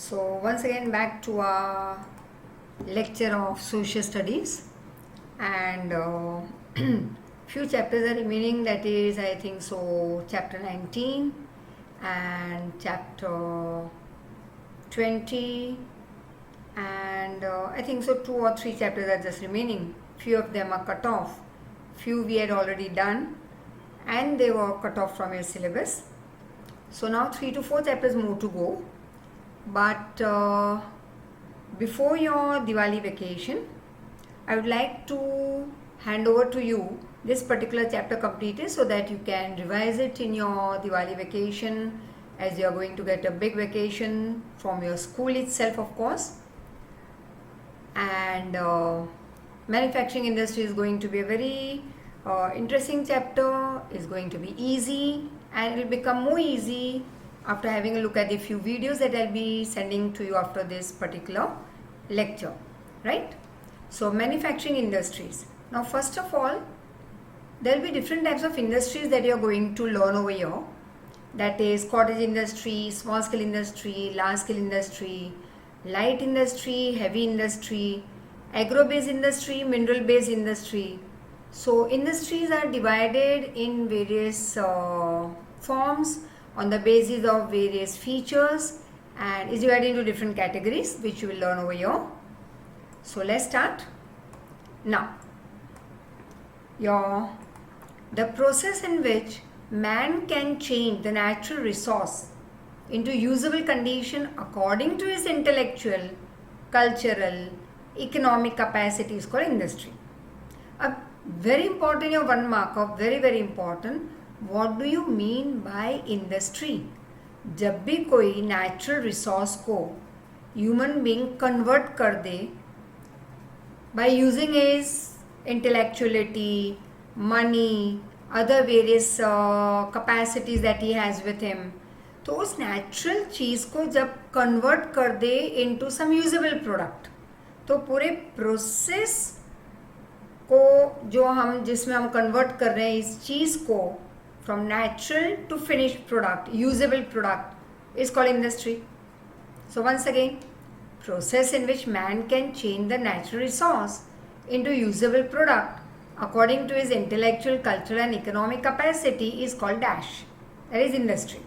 So once again back to our lecture of social studies, and few chapters are remaining, that is I think so chapter 19 and chapter 20, and I think so 2 or 3 chapters are just remaining. Few of them are cut off, few we had already done and they were cut off from your syllabus. So now 3 to 4 chapters more to go. But before your Diwali vacation, I would like to hand over to you this particular chapter completed so that you can revise it in your Diwali vacation, as you are going to get a big vacation from your school itself, of course. And manufacturing industry is going to be a very interesting chapter. It's going to be easy, and it will become more easy after having a look at the few videos that I'll be sending to you after this particular lecture, right? So manufacturing industries. Now first of all, there will be different types of industries that you are going to learn over here. That is cottage industry, small scale industry, large scale industry, light industry, heavy industry, agro based industry, mineral based industry. So industries are divided in various forms on the basis of various features, and is divided into different categories which you will learn over here. So let's start. Now, the process in which man can change the natural resource into usable condition according to his intellectual, cultural, economic capacity is called industry. Very important, your one mark of very important. What do you mean by industry? जब भी कोई natural resource को human being convert कर दे by using his intellectuality, money, other various capacities that he has with him, तो उस natural चीज़ को जब convert कर दे into some usable product, तो पूरे process को जो हम जिसमें हम convert कर रहे हैं इस चीज़ को from natural to finished product, usable product, is called industry. So once again, process in which man can change the natural resource into usable product according to his intellectual, cultural and economic capacity is called dash. That is industry.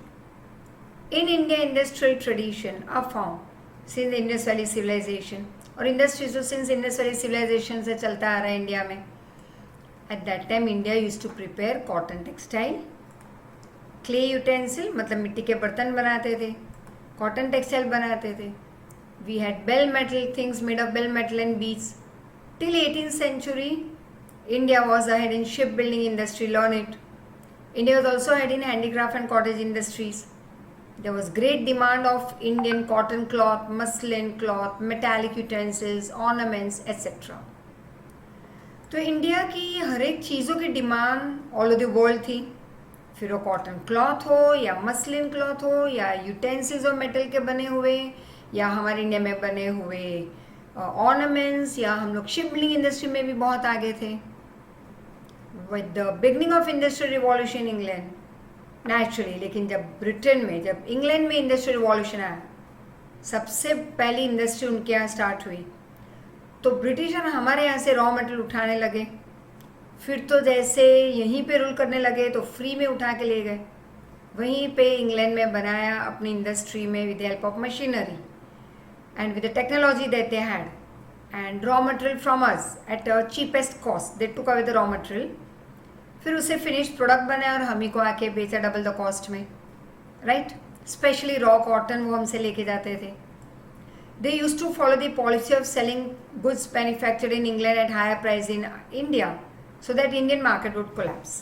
In India, industrial tradition are found since the Indus Valley civilization, और industries जो since Indus Valley civilization से चलता आ रहा है India में. At that time, India used to prepare cotton textile, clay utensil मतलब मिट्टी के बर्तन बनाते थे, cotton textile बनाते थे. We had bell metal things made of bell metal and beads. Till 18th century, India was ahead in shipbuilding industry, learn it. India was also ahead in handicraft and cottage industries. There was great demand of Indian cotton cloth, muslin cloth, metallic utensils, ornaments, etc. तो India की हर एक चीज़ों की demand all over the world थी, फिर वो cotton cloth हो या मसलिन क्लॉथ हो या यूटेंसिल्स और मेटल के बने हुए या हमारे इंडिया में बने हुए ऑर्नामेंट्स, या हम लोग शिप बिल्डिंग इंडस्ट्री में भी बहुत आगे थे. With the beginning of industrial revolution England naturally, लेकिन जब इंग्लैंड में इंडस्ट्रियल रिवॉल्यूशन आया, सबसे पहली इंडस्ट्री उनके यहाँ स्टार्ट हुई, तो ब्रिटिशर हमारे यहाँ से रॉ मटेरियल उठाने लगे. फिर तो जैसे यहीं पे रूल करने लगे तो फ्री में उठा के ले गए, वहीं पे इंग्लैंड में बनाया अपनी इंडस्ट्री में with the help of machinery and with the technology that they had, and raw material from us at a cheapest cost. They took away the raw material, फिर उसे फिनिश्ड प्रोडक्ट बनाया और हम ही को आके बेचा डबल द कॉस्ट में, right. Specially raw cotton वो हमसे लेके जाते थे. They used to follow the policy of selling goods manufactured in England at higher price in India so that Indian market would collapse.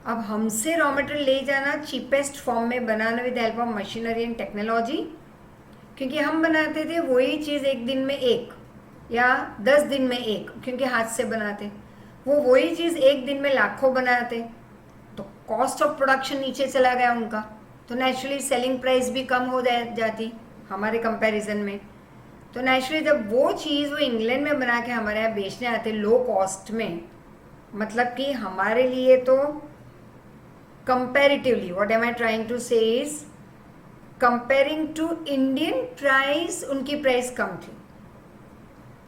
अब हमसे रॉ मटेरियल ले जाना चीपेस्ट फॉर्म में बनाना with help of machinery and technology, क्योंकि हम बनाते थे वही चीज़ एक दिन में एक या 10 दिन में एक, क्योंकि हाथ से बनाते, वो वही चीज़ एक दिन में लाखों बनाते, तो कॉस्ट ऑफ प्रोडक्शन नीचे चला गया उनका, तो नेचुरली सेलिंग प्राइस भी कम हो जाती हमारे कंपैरिजन में. तो नेचुरली जब वो चीज़ वो इंग्लैंड में बना के हमारे यहाँ बेचने आते लो कॉस्ट में, मतलब कि हमारे लिए तो comparatively, what am I trying to say is comparing to Indian price उनकी प्राइस कम थी,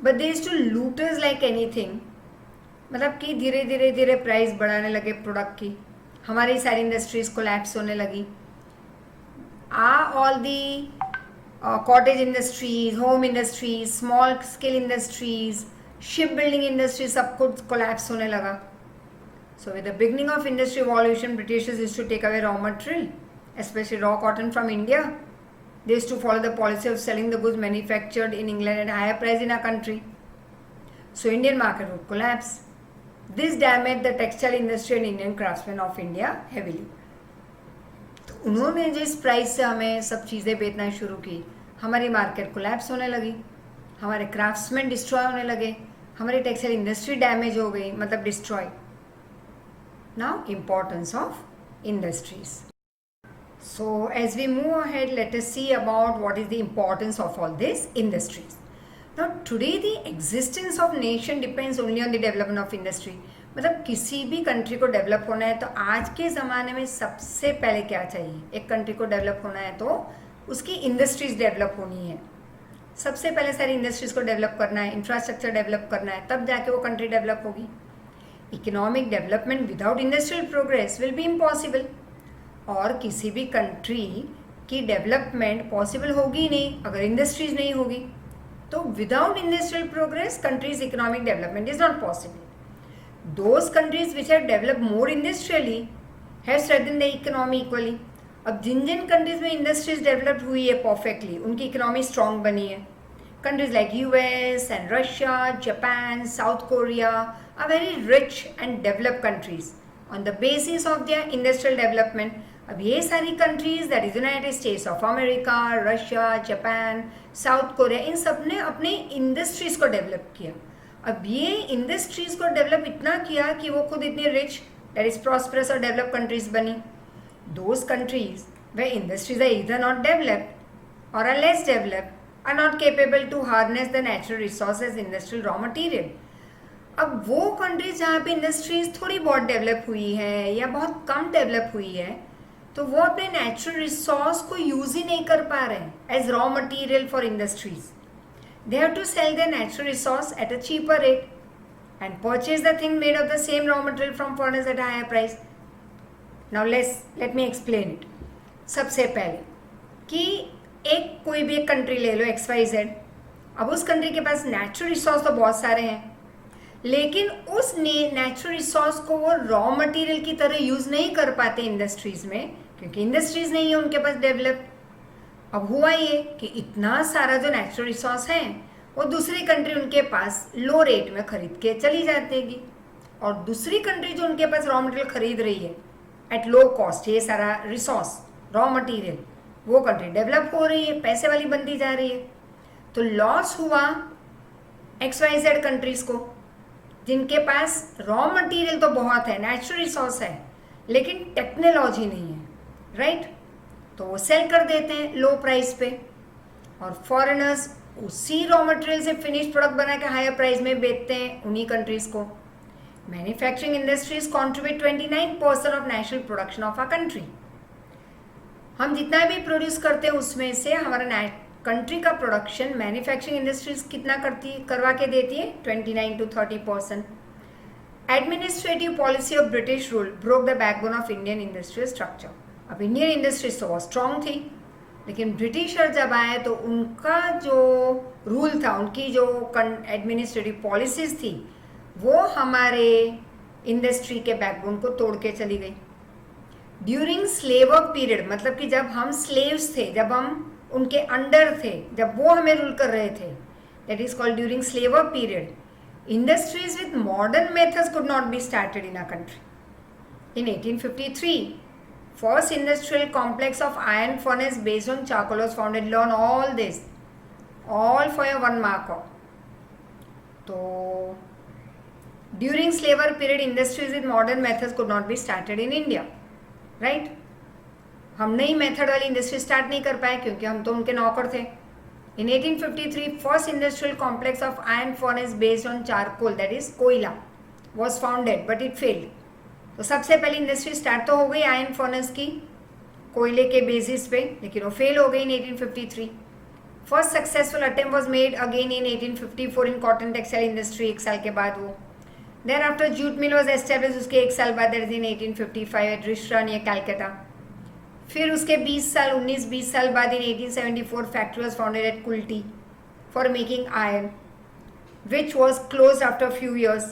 but they used to looters like anything, मतलब कि धीरे धीरे धीरे प्राइस बढ़ाने लगे प्रोडक्ट की, हमारी सारी इंडस्ट्रीज कोलैप्स होने लगी. All the cottage industries, home industries, small scale industries, ship building industry, सब कुछ कोलैप्स होने लगा. So with the beginning of industry evolution, Britishers used to take away raw material, especially raw cotton from India. They used to follow the policy of selling the goods manufactured in England at higher price in our country. So Indian market would collapse. This damaged the textile industry and Indian craftsmen of India heavily. तो उन्होंने जिस price से हमें सब चीज़ें बेचना शुरू की, हमारी मार्केट कोलैप्स होने लगी, हमारे क्राफ्ट्समैन डिस्ट्रॉय होने लगे, हमारी टेक्सटाइल इंडस्ट्री डैमेज हो गई, मतलब destroy. Now importance of industries. So as we move ahead, let us see about what is the importance of all these industries. Now today the existence of nation depends only on the development of industry. मतलब किसी भी country को develop होना है तो आज के ज़माने में सबसे पहले क्या चाहिए? एक कंट्री को डेवलप होना है तो उसकी इंडस्ट्रीज डेवलप होनी है. सबसे पहले सारी इंडस्ट्रीज को डेवलप करना है, इंफ्रास्ट्रक्चर डेवलप करना है, तब जाके वो कंट्री डेवलप होगी. Economic development without industrial progress will be impossible. और किसी भी कंट्री की डेवलपमेंट पॉसिबल होगी ही नहीं अगर इंडस्ट्रीज नहीं होगी. तो without industrial progress countries economic development is not possible. Those countries which have develop more industrially have strengthen the economy equally. अब जिन जिन कंट्रीज में इंडस्ट्रीज डेवलप हुई है परफेक्टली, उनकी इकोनॉमी स्ट्रांग बनी है. Countries like US and Russia, Japan, South Korea are very rich and developed countries on the basis of their industrial development. अब ये सारी countries that is United States of America, Russia, Japan, South Korea, इन सब ने अपने industries को develop किया. अब ये इंडस्ट्रीज को डेवलप इतना किया कि वो खुद इतनी रिच दैट इज प्रॉस्परस और डेवलप कंट्रीज बनी. दोज कंट्रीज वे industries are either not developed or are less developed, are not capable to harness the natural resources industrial raw material. अब वो कंट्रीज जहाँ पे इंडस्ट्रीज थोड़ी बहुत डेवलप हुई है या बहुत कम डेवलप हुई है, तो वो अपने नेचुरल रिसोर्स को यूज ही नहीं कर पा रहे हैं as raw material for industries. They have to sell their natural resource at a cheaper rate and purchase the thing made of the same raw material from foreigners at higher price. Now let me explain it. सबसे पहले कि कोई भी एक country ले लो XYZ. अब उस country के पास नेचुरल रिसोर्स तो बहुत सारे हैं, लेकिन उस नेचुरल रिसोर्स को वो रॉ मटेरियल की तरह यूज नहीं कर पाते इंडस्ट्रीज में, क्योंकि इंडस्ट्रीज नहीं है उनके पास डेवलप. अब हुआ ये कि इतना सारा जो नेचुरल रिसोर्स है वो दूसरी कंट्री उनके पास लो रेट में खरीद के चली जाएगी, और दूसरी कंट्री जो उनके पास रॉ मटेरियल खरीद रही है एट लो कॉस्ट, ये सारा रिसोर्स रॉ मटेरियल, वो कंट्री डेवलप हो रही है, पैसे वाली बनती जा रही है. तो लॉस हुआ XYZ कंट्रीज को, जिनके पास रॉ मटेरियल तो बहुत है, नेचुरल रिसोर्स है, लेकिन टेक्नोलॉजी नहीं है, राइट. तो वो सेल कर देते हैं लो प्राइस पे, और फॉरेनर्स उसी रॉ मटेरियल से फिनिश प्रोडक्ट बना के हायर प्राइस में बेचते हैं उन्हीं कंट्रीज को. Manufacturing industries contribute 29% of national production of our country. हम जितना भी प्रोड्यूस करते हैं उसमें से हमारा कंट्री का प्रोडक्शन मैन्युफैक्चरिंग इंडस्ट्रीज कितना करवा के देती है? 29 to 30%. Administrative policy of British rule broke the backbone of Indian industrial structure. अब इंडियन इंडस्ट्रीज तो बहुत स्ट्रांग थी, लेकिन ब्रिटिशर जब आए तो उनका जो रूल था, उनकी जो एडमिनिस्ट्रेटिव पॉलिसीज थी, वो हमारे इंडस्ट्री के बैकबोन को तोड़ के चली गई. ड्यूरिंग स्लेव वर्क पीरियड, मतलब कि जब हम स्लेव्स थे, जब हम उनके अंडर थे, जब वो हमें रूल कर रहे थे, that is called during slave work period, industries with modern methods could not be started in our country. In 1853, first industrial complex of iron furnace based on charcoal was founded. Learn all this, all for your 1 mark. So, during slave work period, industries with modern methods could not be started in India, right? हम नई method वाली industry start नहीं कर पाए क्योंकि हम तो उनके नौकर थे. In 1853, first industrial complex of iron furnace based on charcoal, that is कोयला, was founded, but it failed. तो सबसे पहले इंडस्ट्री स्टार्ट तो हो गई आयरन फर्नेस की, कोयले के बेसिस पे, लेकिन वो फेल हो गई in 1853. First successful attempt was made again in 1854 in cotton textile industry. एक साल के बाद वो. Then after jute mill was establish, उसके एक साल बाद that is in 1855 at Rishra near Calcutta. फिर उसके 19-20 साल बाद इन 1874 factory was founded at Kulti for making iron, which was closed after a few years.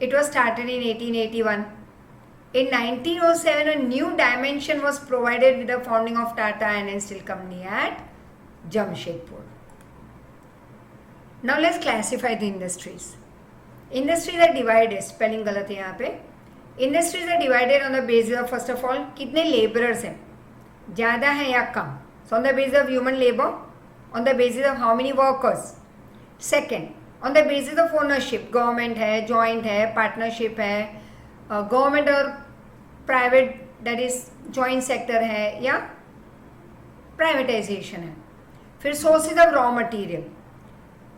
It was started in 1881. In 1907, a new dimension was provided with the founding of Tata Iron and Steel Company at Jamshedpur. Now let's classify the industries. Industries are divided, spelling गलत है यहाँ पे. Industries are divided on the basis of, first of all, कितने laborers हैं, ज़्यादा हैं या कम. So on the basis of human labor, on the basis of how many workers. Second, on the basis of ownership, government है, joint है, partnership है, government और private that is joint sector है या प्राइवेटाइजेशन है. फिर सोर्सेज ऑफ रॉ मटेरियल,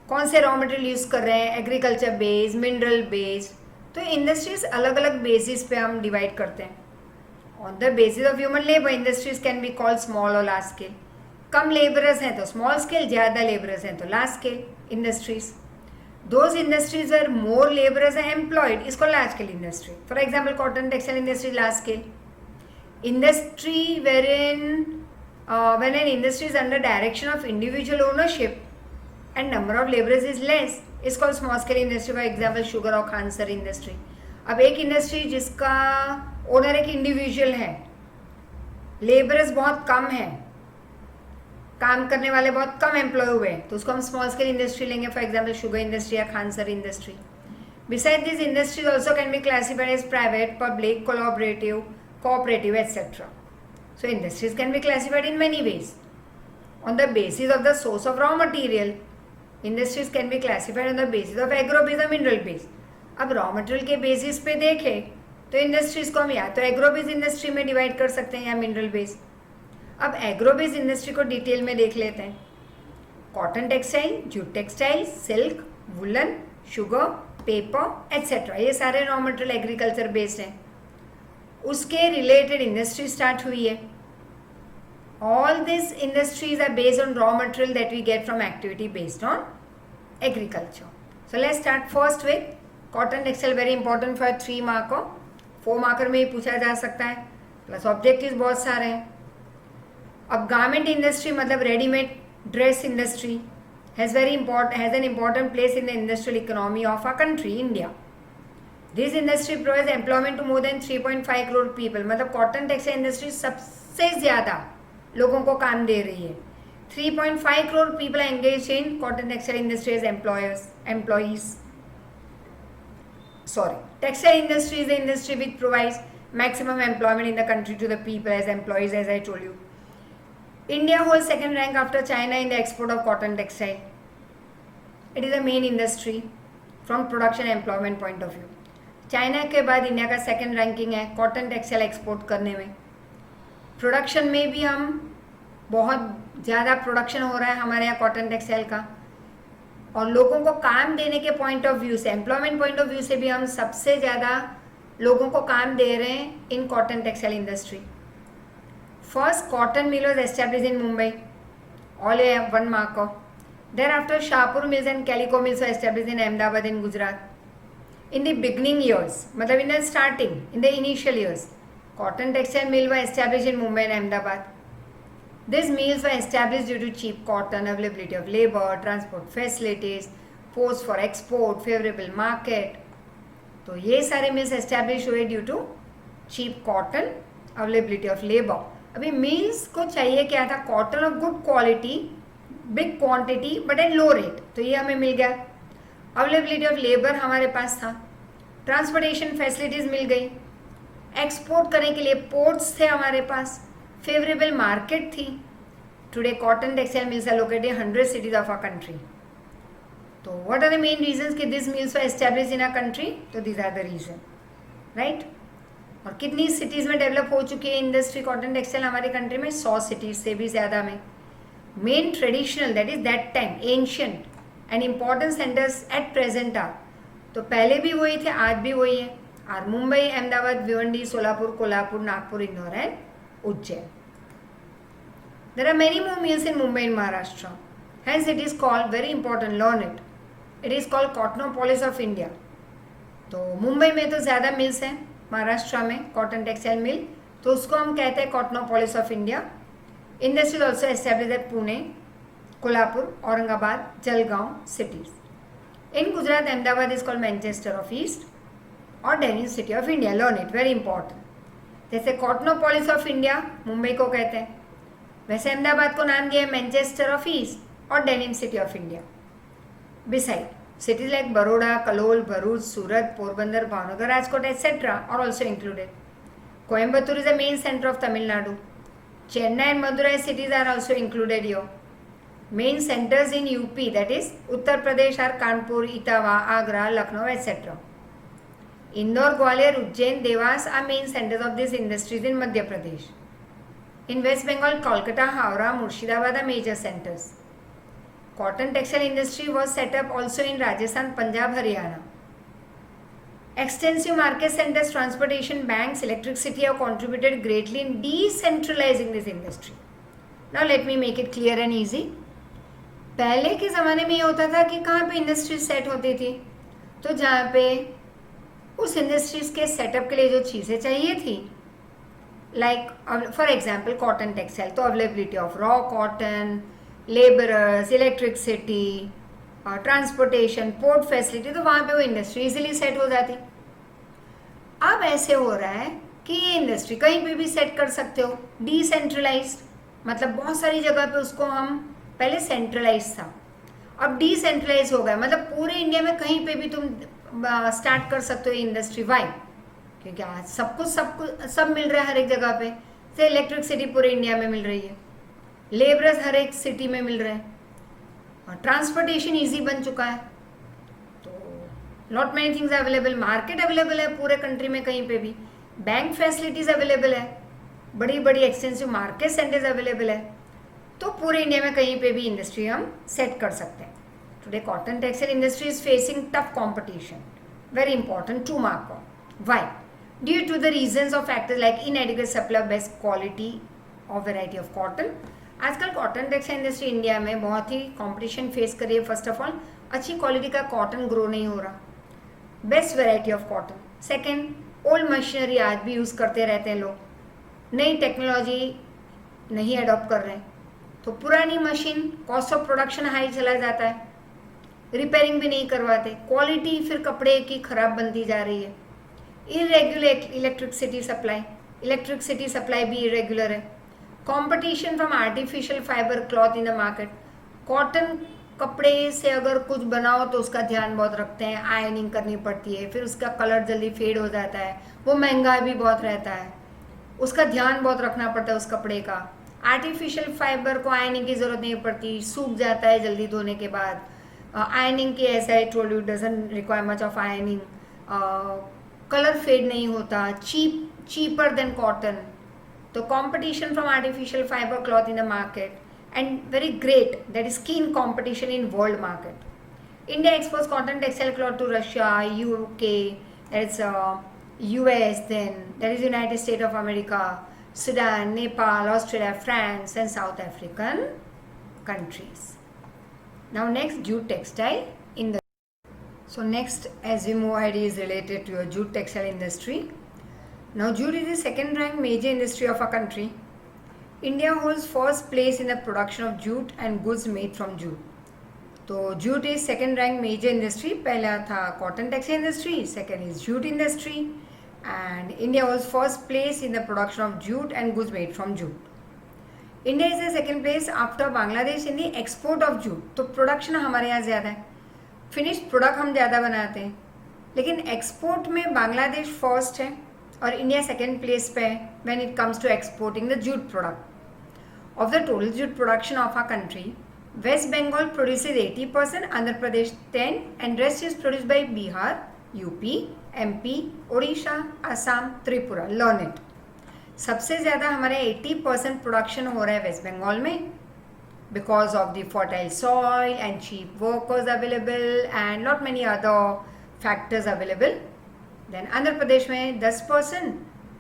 कौन से रॉ मटेरियल यूज़ कर रहे हैं, एग्रीकल्चर बेस्ड, मिनरल बेस्ड. तो इंडस्ट्रीज अलग अलग बेसिस पे हम डिवाइड करते हैं. On the basis of human labour industries can be called small और लार्ज स्केल. कम लेबरर्स हैं तो स्मॉल स्केल, ज़्यादा लेबरर्स हैं तो large scale industries. Those industries where more laborers are employed is called large scale industry. For example, cotton textile industry is large scale. Industry wherein when an industry is under direction of individual ownership and number of laborers is less is called small scale industry. For example, sugar और खानसर industry. अब एक industry जिसका owner एक individual है, labourers बहुत कम है, काम करने वाले बहुत कम एम्प्लॉय हुए हैं, तो उसको हम स्मॉल स्केल इंडस्ट्री लेंगे. फॉर एग्जांपल शुगर इंडस्ट्री या खानसर industry. Beside this industries also can be classified as private, public, collaborative, cooperative etcetera. So industries can be classified in many ways. On the basis of the source of raw material, industries can be classified on the basis of agro base or mineral base. अब raw material के basis पे देखें तो industries को हम या तो agro base industry में डिवाइड कर सकते हैं या मिनरल बेस. अब एग्रो बेस इंडस्ट्री को डिटेल में देख लेते हैं. Cotton textile, jute textile, silk, woollen, sugar, paper etcetera, ये सारे रॉ मटेरियल एग्रीकल्चर बेस्ड हैं. उसके रिलेटेड इंडस्ट्री स्टार्ट हुई है. All this industries are based on raw material that we get from activity based on agriculture. So let's start first with cotton textile. Very important for 3 marker, 4 marker में ही पूछा जा सकता है, plus objectives बहुत सारे हैं. अब गारमेंट इंडस्ट्री मतलब readymade dress industry has an important place in the industrial economy of our country, India. This industry provides employment to more than 3.5 crore people. मतलब कॉटन टेक्सटाइल इंडस्ट्री सबसे ज़्यादा लोगों को काम दे रही है. 3.5 crore people are engaged in cotton textile industry as employees. Textile industry is the industry which provides maximum employment in the country to the people as employees, as I told you. India holds second rank after China in the export of cotton textile. It is the main industry from production and employment point of view. China के बाद India का second ranking है cotton textile export करने में. Production में भी हम बहुत ज़्यादा प्रोडक्शन हो रहा है हमारे यहाँ कॉटन टेक्सटाइल का. और लोगों को काम देने के पॉइंट ऑफ व्यू से, एम्प्लॉयमेंट पॉइंट ऑफ व्यू से भी हम सबसे ज़्यादा लोगों को काम दे रहे हैं इन cotton textile industry. First cotton mill was established in Mumbai, all 1 marker. Thereafter Shahpur mills and calico mills were established in Ahmedabad in Gujarat. In the beginning years, मतलब in the starting, in the initial years, cotton textile mill were established in Mumbai and Ahmedabad. These mills were established due to cheap cotton, availability of labor, transport facilities, ports for export, favorable market. तो ये सारे mills established हुए due to cheap cotton, availability of labor. अभी mills को चाहिए क्या था, cotton of good quality, big quantity but at low rate, तो ये हमें मिल गया. अवेलेबिलिटी ऑफ लेबर हमारे पास था, ट्रांसपोर्टेशन फैसिलिटीज़ मिल गई, एक्सपोर्ट करने के लिए पोर्ट्स थे हमारे पास, फेवरेबल मार्केट थी. Today cotton textile mills are located in 100 cities of our country. तो what are the main reasons कि this mills were established in our country? तो this are the reason, right. और कितनी cities में develop हो चुकी है इंडस्ट्री कॉटन टेक्सटाइल हमारे कंट्री में? 100 cities से भी ज़्यादा में. Main traditional that is that time ancient and important centres eight present are, तो पहले भी वही थे, आज भी वही है, are Mumbai, Ahmedabad, Bhiwandi, Solapur, Kolhapur, Nagpur, Indore and Ujjain. There are many more mills in Mumbai and Maharashtra. Hence it is called, very important, learn it. It is called Cottonopolis of India. तो मुंबई में तो ज़्यादा मिल्स हैं, महाराष्ट्र में कॉटन टेक्सटाइल मिल, तो उसको हम कहते हैं Cottonopolis of India. Industry is also establish at Pune, Kolhapur, Aurangabad, Jalgaon cities. In Gujarat, Ahmedabad is called Manchester of East और denim city of India. Learn it, very important. जैसे कॉटनोपोलिस ऑफ इंडिया मुंबई को कहते हैं, वैसे अहमदाबाद को नाम दिया है मैनचेस्टर ऑफ ईस्ट और denim city of India. Beside cities like Baroda, Kalol, Bharuch, Surat, Porbandar, Bhavnagar, Rajkot, etc. are also included. Coimbatore is the main center of Tamil Nadu. Chennai and Madurai cities are also included here. Main centers in UP, that is Uttar Pradesh, are Kanpur, Etawah, Agra, Lucknow, etc. Indore, Gwalior, Ujjain, Devas are main centers of these industries in Madhya Pradesh. In West Bengal, Kolkata, Howrah, Murshidabad are major centers. Cotton textile industry was set up also in Rajasthan, Punjab, Haryana. Extensive market centers, transportation, banks, electricity have contributed greatly in decentralizing this industry. Now let me make it clear and easy. पहले के ज़माने में ये होता था कि कहाँ पे इंडस्ट्रीज सेट होती थी, तो जहाँ पे उस इंडस्ट्रीज के सेटअप के लिए जो चीज़ें चाहिए थी, like for example cotton textile, तो availability of raw cotton, labourers, electricity, transportation, port facility, तो वहाँ पे वो इंडस्ट्री इजीली सेट हो जाती. अब ऐसे हो रहा है कि ये इंडस्ट्री कहीं पे भी सेट कर सकते हो, डिसेंट्रलाइज्ड, मतलब बहुत सारी जगह पे उसको हम, पहले सेंट्रलाइज था, अब डिसेंट्रलाइज हो गया, मतलब पूरे इंडिया में कहीं पे भी तुम स्टार्ट कर सकते हो इंडस्ट्री. वाई? क्योंकि आज सब मिल रहा है हर एक जगह पे. से इलेक्ट्रिसिटी पूरे इंडिया में मिल रही है, लेबरर्स हर एक सिटी में मिल रहे हैं, और ट्रांसपोर्टेशन इजी बन चुका है, तो lot many things available, market available है पूरे कंट्री में कहीं पे भी, बैंक फैसिलिटीज अवेलेबल है, बड़ी बड़ी एक्सटेंसिव मार्केट सेंटर्स अवेलेबल है, तो पूरे इंडिया में कहीं पे भी इंडस्ट्री हम सेट कर सकते हैं. Today cotton textile industry is facing tough competition, very important to mark on. Why? Due to the reasons of factors like inadequate supply, best quality और वेराइटी ऑफ कॉटन. आजकल कॉटन टेक्सटाइल इंडस्ट्री इंडिया में बहुत ही competition face कर रही है. First of all, अच्छी quality का कॉटन ग्रो नहीं हो रहा, best variety of cotton. Second, old machinery आज भी यूज़ करते रहते हैं लोग, नई टेक्नोलॉजी नहीं अडॉप्ट कर रहे हैं, तो पुरानी machine, cost of production high चला जाता है, रिपेयरिंग भी नहीं करवाते, क्वालिटी फिर कपड़े की ख़राब बनती जा रही है. इरेगुलर इलेक्ट्रिसिटी सप्लाई भी इरेगुलर है. Competition from artificial fibre cloth in the market. Cotton कपड़े से अगर कुछ बनाओ तो उसका ध्यान बहुत रखते हैं, आयनिंग करनी पड़ती है, फिर उसका कलर जल्दी फेड हो जाता है, वो महंगा भी बहुत रहता है, उसका ध्यान बहुत रखना पड़ता है उस कपड़े का. आर्टिफिशियल फाइबर को आयनिंग की ज़रूरत नहीं पड़ती, सूख जाता है जल्दी धोने के बाद. आयनिंग की, ऐसा I told you, doesn't require much of ironing. Colour fade नहीं होता, चीपर देन कॉटन. तो competition from artificial fiber cloth in the market, and very great, that is keen competition in world market. India exports cotton textile cloth to Russia, UK, that is US, then that is United States of America, Sudan, Nepal, Australia, France and South African countries. Now next, jute textile in the. So next, as we move ahead, is related to your jute textile industry. Now jute is the second ranked major industry of our country. India holds first place in the production of jute and goods made from jute. तो jute is second ranked major industry. पहला था cotton textile industry, second is jute industry, and India holds first place in the production of jute and goods made from jute. India is the second place after Bangladesh in the export of jute. तो production हमारे यहाँ ज़्यादा है, finished product हम ज़्यादा बनाते हैं, लेकिन export में बांग्लादेश first है और इंडिया सेकेंड प्लेस पे है when it comes to exporting the jute product. Of the total jute production of our country, West Bengal produces 80%, Andhra Pradesh 10%, and rest is produced by Bihar, UP, MP, Orissa, Assam, Tripura. Learn it. सबसे ज़्यादा हमारे 80% production हो रहा है वेस्ट बंगाल में, because of the fertile soil and cheap workers available and not many other factors available. Then Andhra Pradesh में 10%,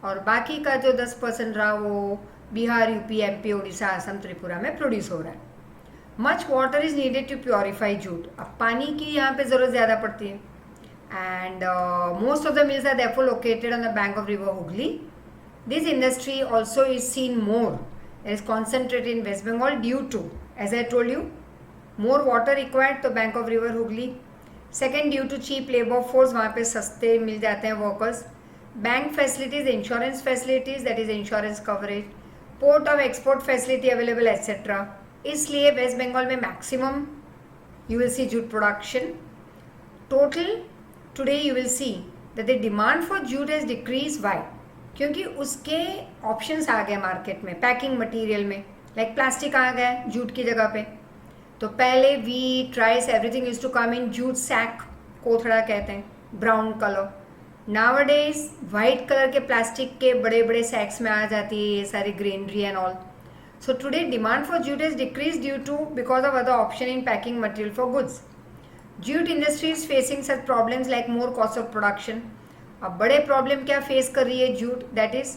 और बाकी का जो 10% रहा वो बिहार, यूपी, एमपी, उड़ीसा, असम, त्रिपुरा में प्रोड्यूस हो रहा है. Much water is needed to purify jute. अब पानी की यहाँ पे ज़रूरत ज़्यादा पड़ती है. And most of the mills are therefore located on the bank of river Hooghly. This industry also is seen more. It is concentrated in West Bengal due to, as I told you, more water required to bank of river Hooghly. Second, due to cheap labor force, वहाँ पे सस्ते मिल जाते हैं workers. Bank facilities, insurance facilities, that is insurance coverage, port of export facility available, etc. इसलिए वेस्ट बंगाल में maximum you will see jute production. Total today you will see that the demand for jute has decrease. Why? क्योंकि उसके options आ गए market में. Packing material में like plastic आ गया जूट की जगह पे. तो पहले wheat, rice, everything use to come in jute sack, कोथड़ा कहते हैं, brown colour. Nowadays white colour के प्लास्टिक के बड़े बड़े सैक्स में आ जाती है ये सारी granary and all. So today demand for jute has decreased due to because of other option in packing material for goods. Jute industry is facing such problems like more cost of production. अब बड़े problem क्या face कर रही है jute? That is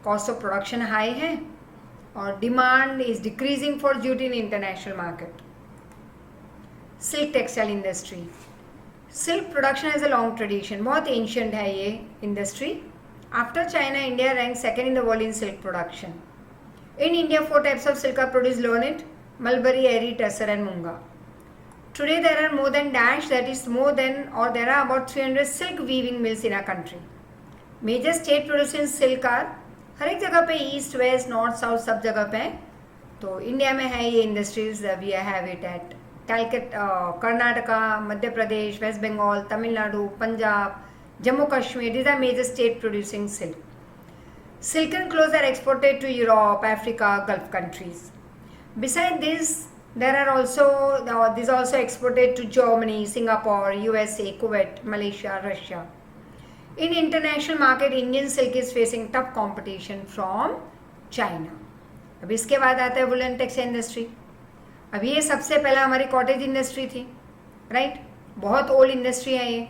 cost of production high है और demand is decreasing for jute in international market. Silk textile industry. Silk production has a long tradition. बहुत ancient है ये industry. After China, India rank second in the world in silk production. In India, 4 types of silk are produced: Learned, Mulberry, Eri, Tussar and Munga. Today there are more than dash, that is more than, or there are about 300 silk weaving mills in our country. Major state producing silk are हर एक जगह पे east, waste, north, south सब जगह पे है. तो India में है ये industries. We have it at Calcutta, Karnataka, Madhya Pradesh, West Bengal, Tamil Nadu, Punjab, Jammu Kashmir. These are major state producing silk. Silken clothes are exported to Europe, Africa, Gulf countries. Besides this, there are also these also exported to Germany, Singapore, USA, Kuwait, Malaysia, Russia. In international market, Indian silk is facing tough competition from China. अब इसके बाद आता है woollen textile industry. अब ये सबसे पहला हमारी कॉटेज इंडस्ट्री थी, राइट? बहुत ओल्ड इंडस्ट्री है ये.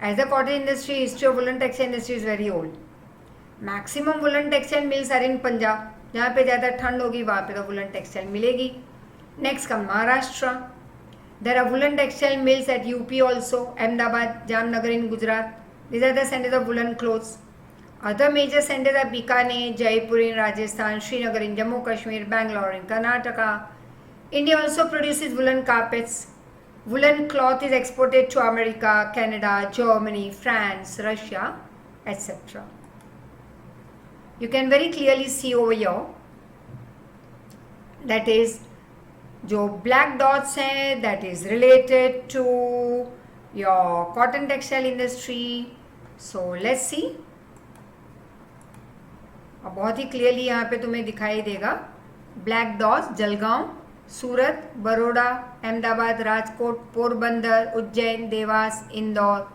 As a cottage industry, history of woollen textile industry is very old. Maximum woollen textile mills are in Punjab. जहाँ पे ज़्यादा ठंड होगी वहाँ पे तो वुलन टेक्सटाइल मिलेगी. Next come Maharashtra. There are woollen textile mills at UP also. Ahmedabad, Jamnagar in Gujarat. These are the centers of woolen clothes. Other major centers are Bikaner, Jaipur in Rajasthan, Srinagar in Jammu Kashmir, Bangalore in Karnataka. India also produces woolen carpets. Woolen cloth is exported to America, Canada, Germany, France, Russia, etc. You can very clearly see over here, that is जो black dots हैं, that is related to your cotton textile industry. So let's see. अब बहुत ही clearly यहाँ पे तुम्हें दिखाई देगा black dots. Jalgaon, Surat, Baroda, Ahmedabad, Rajkot, Porbandar, Ujjain, Dewas, Indore.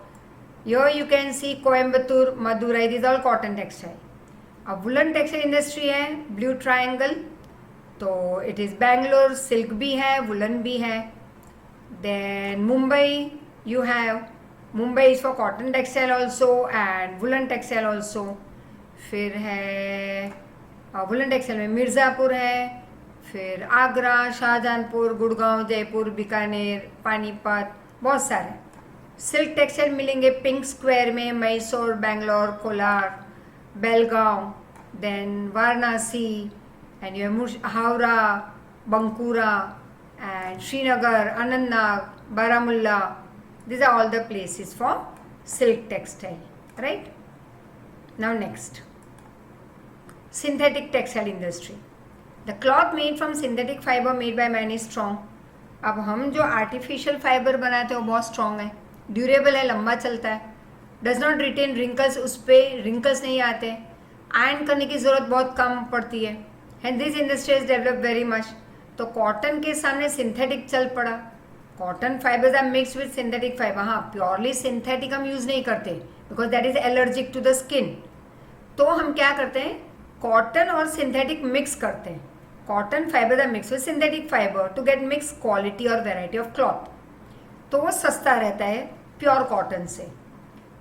Here you can see Coimbatore, Madurai. These are all cotton textile. अब वुलन टेक्सटाइल इंडस्ट्री है ब्लू ट्रायंगल, तो इट इज़ बैंगलोर. सिल्क भी है, वुलन भी है. Then Mumbai you have, Mumbai is for cotton textile also and woollen textile also. फिर है woollen textile में मिर्ज़ापुर है, फिर आगरा, शाहजहानपुर, गुड़गांव, जयपुर, बीकानेर, पानीपत, बहुत सारे. सिल्क टेक्सटाइल मिलेंगे पिंक स्क्वायर में, Mysore, Bangalore, Kolar, Belgaum, then Varanasi, and you have Howrah, Bankura, and Srinagar, Anantnag, Baramulla. These are all the places for silk textile, right? Now next, synthetic textile industry. The cloth made from synthetic fiber made by man is strong. अब हम जो artificial fibre बनाते हैं वो बहुत strong है, durable है, लंबा चलता है, डज नॉट रिटेन रिंकल्स. उस पर रिंकल्स नहीं आते, आयरन करने की ज़रूरत बहुत कम पड़ती है. And this industry is develop very much. तो कॉटन के सामने सिंथेटिक चल पड़ा. Cotton fibres are mix with synthetic fibre. हाँ, प्योरली सिंथेटिक हम यूज़ नहीं करते because that is allergic to the skin. तो हम क्या करते हैं, कॉटन और सिंथेटिक मिक्स करते हैं. Cotton fibre are mix with synthetic fibre to get mix quality और वेराइटी ऑफ क्लॉथ. तो वो सस्ता रहता है प्योर कॉटन से.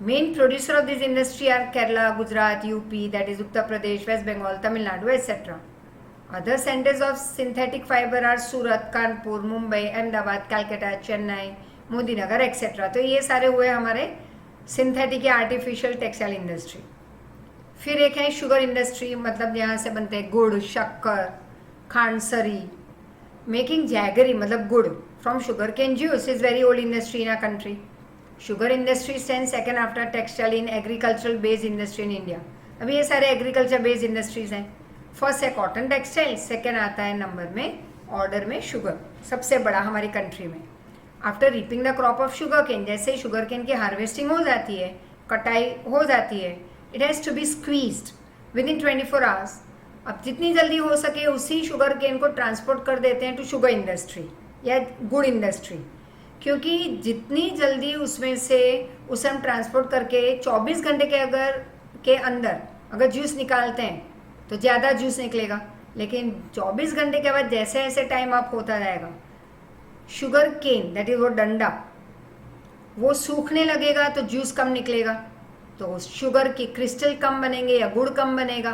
Main producer of this industry are Kerala, Gujarat, UP, that is Uttar Pradesh, West Bengal, Tamil Nadu, etcetera. Other centers of synthetic fiber are Surat, Kanpur, Mumbai, Ahmedabad, Calcutta, Chennai, Modinagar etcetera. तो ये सारे हुए हमारे सिंथेटिक या आर्टिफिशियल टेक्सटाइल इंडस्ट्री. फिर एक है शुगर इंडस्ट्री, मतलब यहाँ से बनते हैं गुड़, शक्कर, खांडसरी. मेकिंग जैगरी मतलब गुड़ from sugar cane juice is very old industry in our country. Sugar industry stand second after textile in agricultural based industry in India. अभी ये सारे एग्रीकल्चर बेस्ड इंडस्ट्रीज हैं. फर्स्ट है कॉटन टेक्सटाइल, सेकेंड आता है number में order में sugar, सबसे बड़ा हमारी कंट्री में. After reaping the crop of sugar cane, जैसे शुगर केन की हार्वेस्टिंग हो जाती है, कटाई हो जाती है, it has to be squeezed within 24 hours. अब जितनी जल्दी हो सके उसी शुगर केन को ट्रांसपोर्ट कर देते हैं टू शुगर इंडस्ट्री या गुड़ इंडस्ट्री, क्योंकि जितनी जल्दी उसमें से उसे हम ट्रांसपोर्ट करके 24 घंटे के अंदर अगर जूस निकालते हैं तो ज़्यादा जूस निकलेगा. लेकिन 24 घंटे के बाद जैसे जैसे टाइम अप होता जाएगा, शुगर केन दैट इज वो डंडा वो सूखने लगेगा तो जूस कम निकलेगा, तो शुगर की क्रिस्टल कम बनेंगे या गुड़ कम बनेगा,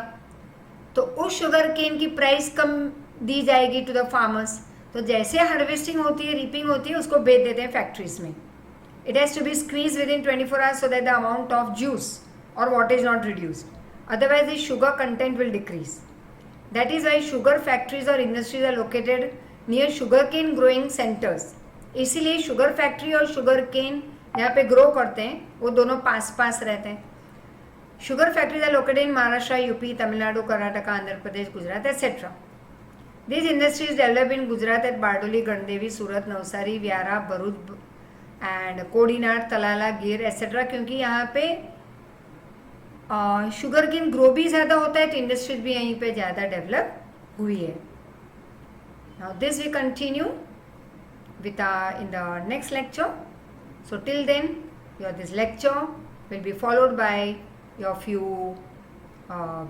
तो उस शुगर केन की प्राइस कम दी जाएगी टू द फार्मर्स. तो जैसे हार्वेस्टिंग होती है, रीपिंग होती है, उसको बेच देते हैं फैक्ट्रीज में. It has to be squeeze within 24 hours so that the amount of juice or water is not reduced. Otherwise, the sugar content will decrease. That is why sugar factories or industries are located near sugarcane growing centers. इसीलिए sugar factory और sugar cane जहाँ पे grow करते हैं वो दोनों पास पास रहते हैं. Sugar factories are located in Maharashtra, UP, Tamil Nadu, Karnataka, Andhra Pradesh, Gujarat etcetera. These industries develop in Gujarat at Bardoli, Gandevi, Surat, Navsari, Vyara, Bharuch and Kodinar, Talala, Gir etcetera. क्योंकि यहाँ पे शुगर केन ग्रो भी ज़्यादा होता है तो इंडस्ट्रीज भी यहीं पे ज़्यादा डेवलप हुई है. Now this we continue with in the next lecture. So till then your this lecture will be followed by your few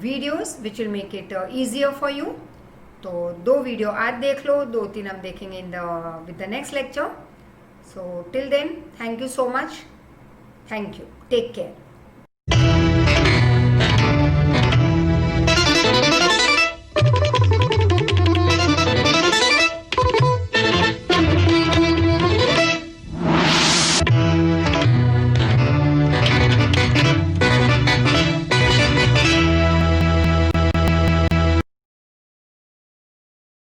videos which will make it easier for you. तो 2 video आज देख लो, 2-3 हम देखेंगे in the with the next lecture. So till then thank you so much. Thank you. Take care.